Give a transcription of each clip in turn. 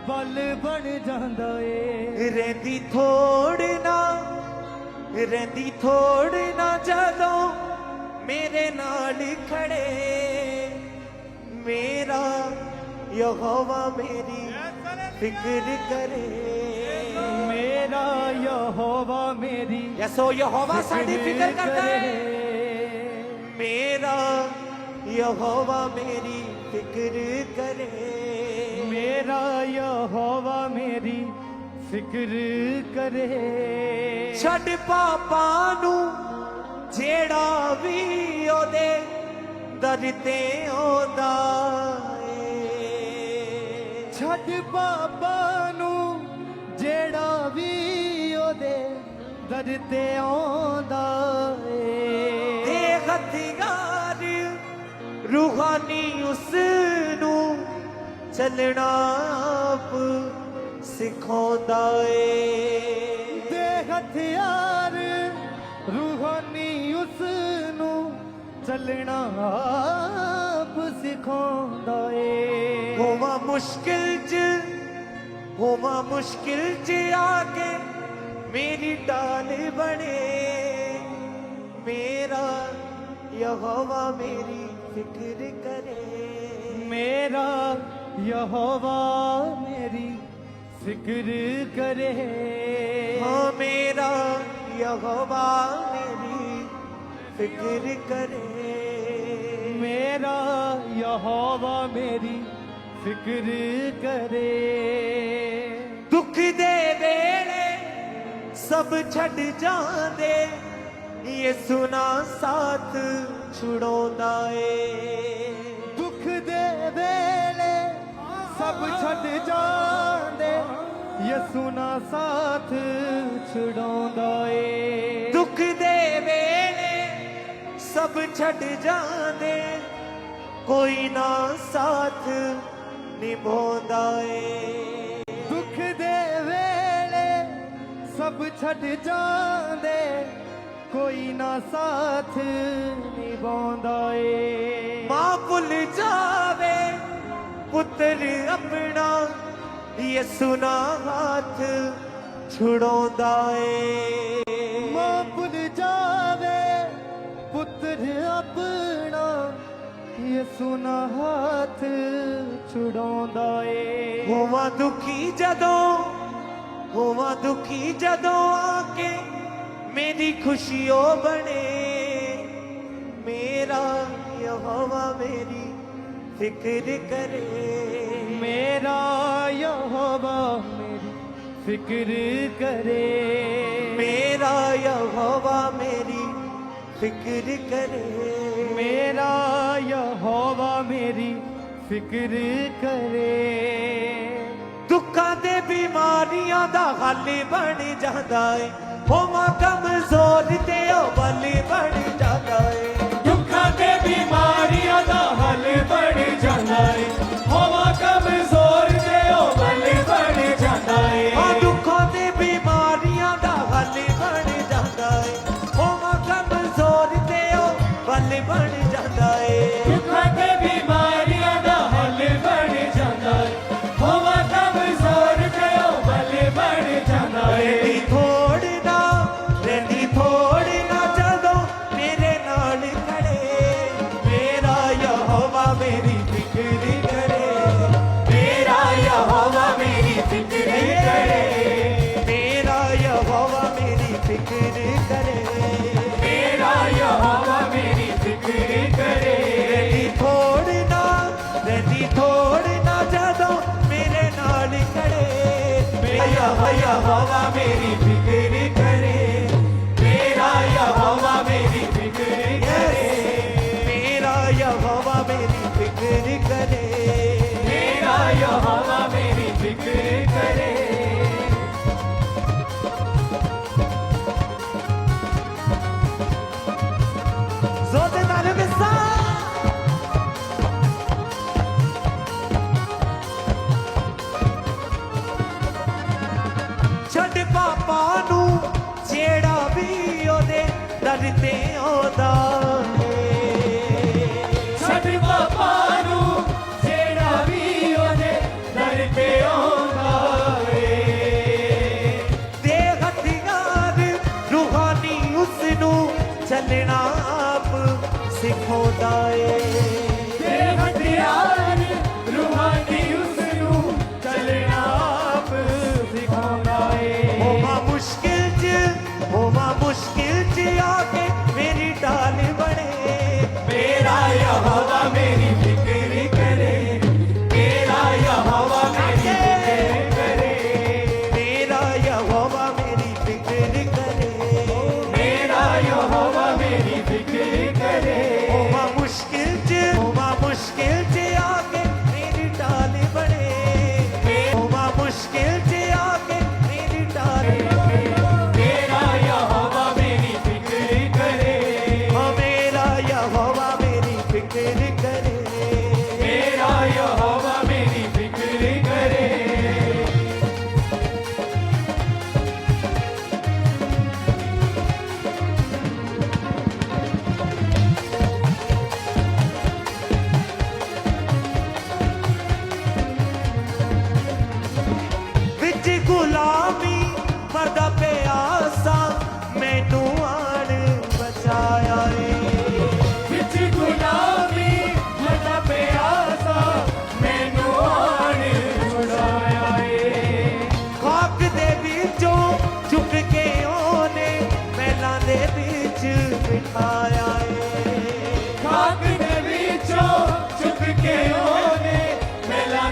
बल बन जांदा ए। रहंदी थोड़ ना जदों मेरे नाल खड़े, मेरा यहोवा मेरी फिक्र करे। मेरा यहोवा मेरी यसो यहोवा साडी फिक्र करता है। मेरा यहोवा मेरी फिक्र करे। मेरा यहोवा मेरी फिक्र करे। छड़ पापा नू जेड़ा भी ओदे दर ते आंदा ए। छड़ पापा नू जेड़ा भी ओदे दर ते आंदा ए। दे हथियार रूहानी उसनू चलना आप सिखांदा ए। दे हथियार रूहानी उसनू चलना आप सिखांदा ए। होवा मुश्किल च आके मेरी डाल बने। मेरा यहोवा मेरी फिक्र करे। मेरा यहोवा मेरी फिक्र करे। हाँ मेरा यहोवा मेरी फिक्र करे। मेरा यहोवा मेरी फिक्र करे। दुख दे वेले सब छड़ जांदे, ये सुना साथ छुड़ांदा ए। दुख दे वेले सब छड़ जांदे, ये सुना साथ छुड़ांदा ए। दुख दे वेले सब छड़ जांदे, कोई ना साथ निभांदा ए। दुख दे वेले सब छड़ जांदे, कोई ना साथ निभांदा ए। मां भुल जावे पुत्र अपना, ये सुना हाथ छुड़ांदा ए। मां भुल जावे पुत्र अपना, ये सुना हाथ छुड़ांदा ए। होवा दुखी जदों आके मेरी खुशियों बने। मेरा यहोवा मेरी फिक्र करे। मेरा यहोवा मेरी फिक्र करे। मेरा यहोवा मेरी फिक्र करे। मेरा यहोवा मेरी फिक्र करे। दुखा दे बीमारियां दा हल बन जांदा है। होवा कमजोर ते ओ बल बन जांदा है। दुखा दे बीमारियां दा हल बन जांदा है। होवा कमजोर ते ओ बल बन जांदा है। हाँ दुखा दे बीमारियां दा हल बन जांदा है। होवा कमजोर ते ओ बल बन जांदा है। दुखा दे बीमारियां दा हल बन जांदा है। होवा कमजोर ते ओ बल बन जांदा है। रहंदी थोड़ ना जदों मेरे नाल खड़े, मेरा यहोवा मेरी फिक्र करे। मेरा यहोवा मेरी फिक्र करे। मेरा यहोवा मेरी फिक्र करे। मेरा यहोवा मेरी फिक्र करे। रहंदी थोड़ ना जदों मेरे नाल खड़े, मेरा यहोवा मेरी फिक्र करे। मेरा यहोवा मेरी फिक्र करे। मेरा यहोवा मेरी फिक्र करे। मेरा यहोवा मेरी फिक्र करे। जोते नाल बिसा छड़ पापा नू जेड़ा भी ओदे दर ते आंदा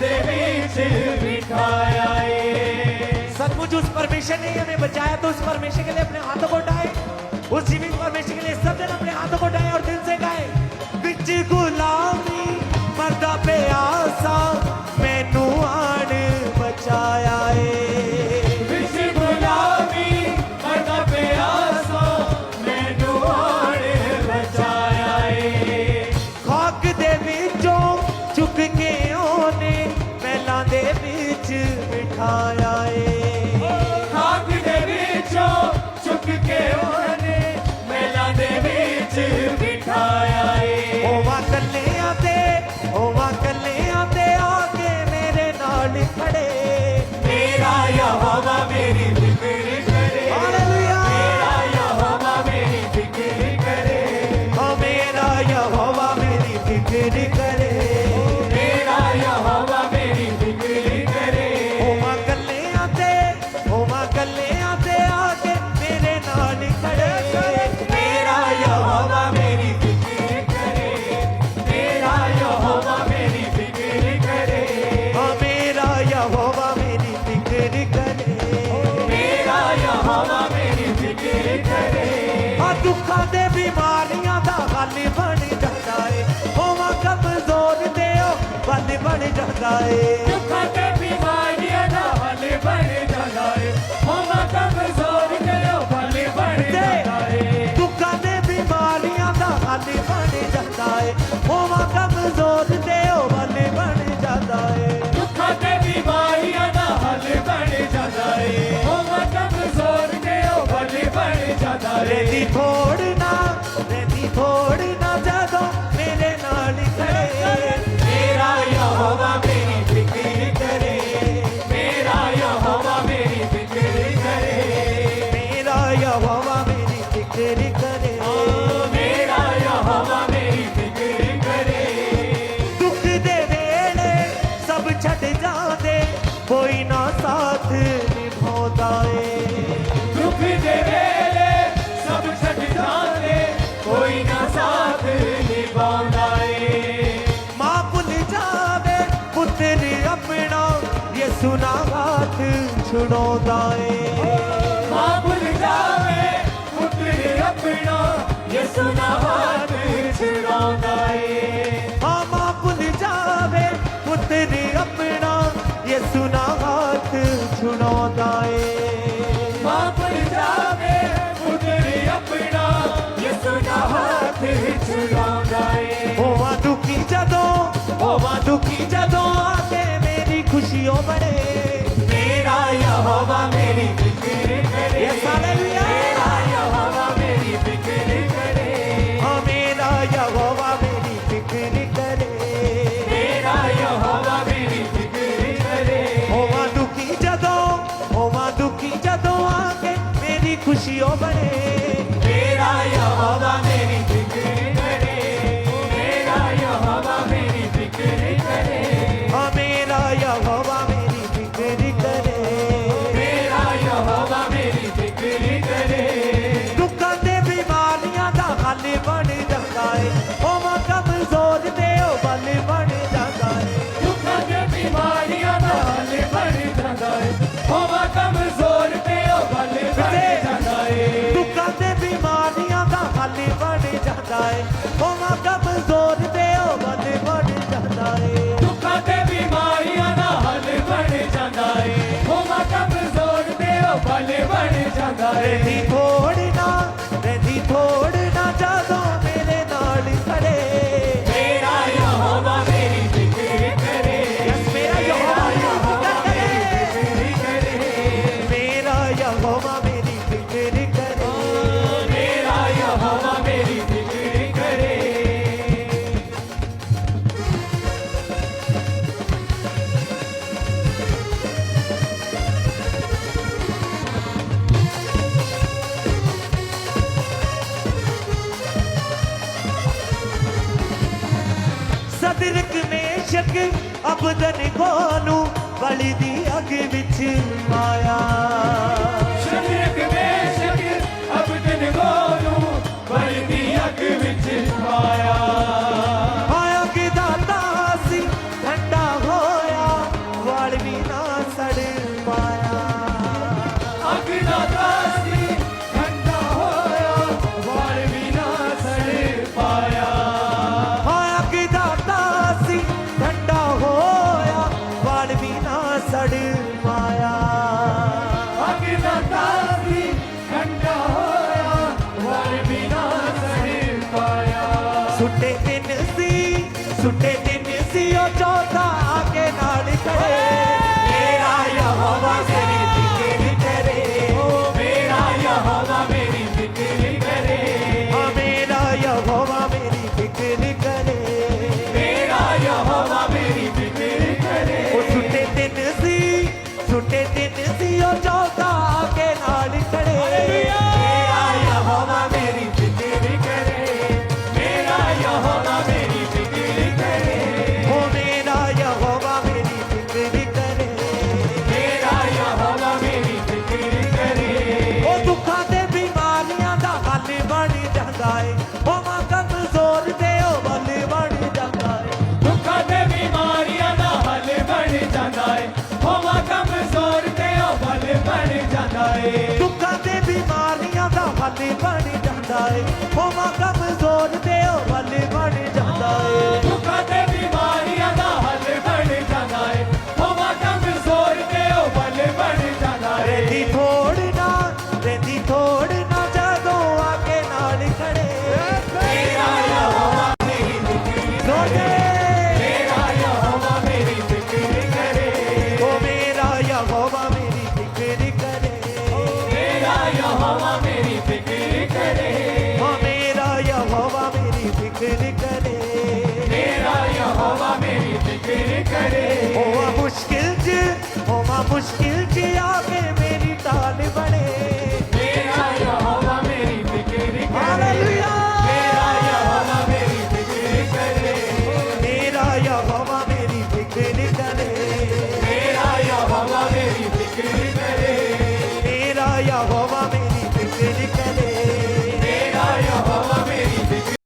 दे बीच बिठाया है। सचमुच उस परमेश्वर ने हमें बचाया तो उस परमेश्वर के लिए अपने हाथों को उठाए, उस जीवित परमेश्वर के लिए सब जन अपने हाथों को उठाए और दिल से गाए। बिच गुलामी मरदा पे आसा मैनू आन बचाया है। बिच गुलामी मरदा पे आसा मैनू आन बचाया है। खाक दे विचों चुक के ओने महलां दे विच बिठाया है। खाक दे विचों चुक के ओने महलां दे विच बिठाया है। होवा कल्लियां ते आके मेरे नाल खड़े। मेरा यहोवा मेरी फिक्र करे। हालेलुया। मेरा यहोवा मेरी फिक्र करे। ओ मेरा यहोवा मेरी फिक्र करे। मेरा यहोवा मेरी फिक्र करे। होवा कल्लियां ते आके मेरे नाल खड़े। मेरा यहोवा मेरी फिक्र करे। मेरा यहोवा मेरी फिक्र करे। ओ मेरा यहोवा मेरी फिक्र करे। मेरा यहोवा मेरी फिक्र करे। आ दुखां दे बीमारियां दा हल बन जाता है। होवा कमजोर ते ओ बल बन जाता है। दुखां ते बीमारियां दा हल बन जाता है। होवा कमजोर ते ओ बल बन जाता है। दुखां दे बीमारियां दा हल बन जाता है। होवा कमजोर ते ओ बल बन जाता है। दुखां ते बीमारियां दा हल बन जाता है। होवा कमजोर ते ओ बल बन जाता है। रेंदी थोड़ ना जदों मेरे नाल खड़े। मेरा यहोवा मेरी फिक्र करे। मेरा यहोवा मेरी फिक्र करे। मेरा यहोवा मेरी फिक्र करे। मेरा यहोवा मेरी फिक्र करे। दुख दे वेले सब छड़ जांदे कोई ना साथ निभाउंदा ए। दुख दे वेले सब छड़ जांदे कोई ना साथ निभाउंदा ए। मां भुल जावे पुत्र अपना यसू ना हाथ छुड़ाउंदा ए। मां भुल जावे पुत्र अपना यसू ना हाथ छुड़ाउंदा ए। हाँ मां भुल जावे पुत्र अपना यसू ना हाथ छुड़ाउंदा ए। मां भुल जावे पुत्र अपना यसू ना हाथ छुड़ाउंदा ए। होवा दुखी जदों आके मेरी खुशियों बड़े। मेरा यहोवा मेरी फिक्र करे। Yes hallelujah. मेरा यहोवा मेरी फिक्र करे। हाँ मेरा यहोवा मेरी फिक्र करे। मेरा यहोवा मेरी फिक्र करे। होवा दुखी जदों आके मेरी खुशियों बड़े। मेरा यहोवा मेरी फिक्र करे। मेरा यहोवा मेरी फिक्र करे। हाँ मेरा यहोवा मेरी फिक्र करे। मेरा यहोवा मेरी फिक्र करे। दुखां ते बीमारियां दा हल बन जाता है। होवा कमजोर ते ओ बल बन जाता है। दुखां ते बीमारियां दा हल बन जाता है। होवा कमजोर ते ओ बल बन जाता है। दुखां ते बीमारियां दा हल बन जाता है। होवा कमजोर ते ओ बल बन जाता है। दुखां ते बीमारियां दा हल बन जाता है। होवा कमजोर ते ओ बल बन जाता है। रेंदी थोड़ ना जदों मेरे नाल खड़े। मेरा यहोवा मेरी फिक्र करे। यस मेरा यहोवा मेरी फिक्र करे। मेरा यहोवा मेरी फिक्र करे। मेरा यहोवा मेरी फिक्र करे। सदरक मेशक अबदनगो बलि दी अग विच आया। शदरक मेशक अबदनगो बलि दी अग विच आया। आया कि दाता सी ठंडा होया तड़पाया अग दा तासी ठंडा होया वर बिना सह पाया सुटे दिन सी ओ चौथा आके नाल खड़े मेरा यहोवा मेरी फिक्र करे मेरा यहोवा मेरी फिक्र करे मेरा यहोवा मेरी फिक्र करे मेरा यहोवा मेरी फिक्र करे ओ सुटे दिन सी ओ चौथा आके नाल खड़े मेरा यहोवा मेरी फिक्र करे मेरा यहोवा मेरी फिक्र करे ओ मेरा यहोवा मेरी फिक्र करे मेरा यहोवा मेरी फिक्र करे ओ दुखां ते बीमारियां दा हल बन जांदा है ओ मां कमजोर ते ओ बल बन जांदा है दुखां ते बीमारियां दा हल बन जांदा है होवा कमजोर ते ओ बल बन जांदा है दुखां ते बीमारियां दा हल बन जांदा है ओ मां कमजोर ते ओ बल बन जांदा है दुखां ते बीमारियां दा हल बन जांदा है होवा कमजोर ते ओ बल बन जांदा है रेंदी थोड़ ना जदों आके नाल खड़े मेरा यहोवा मेरी फिक्र जोड़े मेरा यहोवा मेरी फिक्र करे ओ मेरा यहोवा मेरी फिक्र करे मेरा यहोवा मेरी फिक्र करे ओ मेरा यहोवा मेरी फिक्र करे मेरा यहोवा मेरी फिक्र करे ओ मुश्किल च आके मेरी टाल बने मेरा यहोवा मेरी फिक्र करे हालेलुया मेरा यहोवा मेरी फिक्र करे मेरा यहोवा मेरी फिक्र करे मेरा यहोवा मेरी फिक्र करे मेरा यहोवा